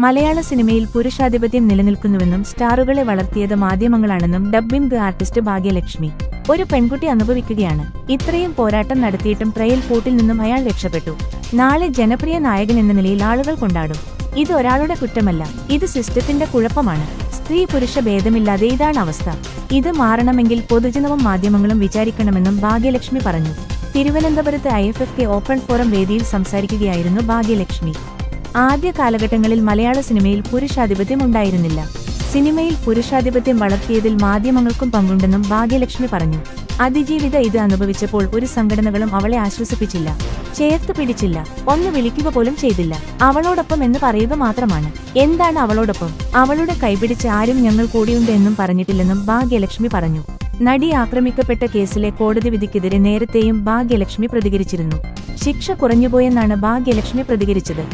മലയാള സിനിമയിൽ പുരുഷാധിപത്യം നിലനിൽക്കുന്നുവെന്നും സ്റ്റാറുകളെ വളർത്തിയത് മാധ്യമങ്ങളാണെന്നും dubbing artist Bhagyalakshmi. ഒരു പെൺകുട്ടി അനുഭവിക്കുകയാണ്. ഇത്രയും പോരാട്ടം നടത്തിയിട്ടും ട്രയൽ കൂട്ടിൽ നിന്നും അയാൾ രക്ഷപ്പെട്ടു. നാളെ ജനപ്രിയ നായകൻ എന്ന നിലയിൽ ആളുകൾ കൊണ്ടാടും. ഇത് ഒരാളുടെ കുറ്റമല്ല, ഇത് സിസ്റ്റത്തിന്റെ കുഴപ്പമാണ്. സ്ത്രീ പുരുഷ ഭേദമില്ലാതെ ഇതാണ് അവസ്ഥ. ഇത് മാറണമെങ്കിൽ പൊതുജനവും മാധ്യമങ്ങളും വിചാരിക്കണമെന്നും ഭാഗ്യലക്ഷ്മി പറഞ്ഞു. തിരുവനന്തപുരത്ത് IFFK ഓപ്പൺ ഫോറം വേദിയിൽ സംസാരിക്കുകയായിരുന്നു ഭാഗ്യലക്ഷ്മി. ആദ്യ കാലഘട്ടങ്ങളിൽ മലയാള സിനിമയിൽ പുരുഷാധിപത്യം ഉണ്ടായിരുന്നില്ല. സിനിമയിൽ പുരുഷാധിപത്യം വളർത്തിയതിൽ മാധ്യമങ്ങൾക്കും പങ്കുണ്ടെന്നും ഭാഗ്യലക്ഷ്മി പറഞ്ഞു. അതിജീവിത ഇത് അനുഭവിച്ചപ്പോൾ ഒരു സംഘടനകളും അവളെ ആശ്വസിപ്പിച്ചില്ല, ചേർത്ത് പിടിച്ചില്ല, ഒന്ന് വിളിക്കുക പോലും ചെയ്തില്ല. അവളോടൊപ്പം എന്ന് പറയുക മാത്രമാണ്. എന്താണ് അവളോടൊപ്പം? അവളുടെ കൈപിടിച്ച് ആരും ഞങ്ങൾ കൂടിയുണ്ട് എന്നും പറഞ്ഞിട്ടില്ലെന്നും ഭാഗ്യലക്ഷ്മി പറഞ്ഞു. നടി ആക്രമിക്കപ്പെട്ട കേസിലെ കോടതി വിധിക്കെതിരെ നേരത്തെയും ഭാഗ്യലക്ഷ്മി പ്രതികരിച്ചിരുന്നു. ശിക്ഷ കുറഞ്ഞുപോയെന്നാണ് ഭാഗ്യലക്ഷ്മി പ്രതികരിച്ചത്.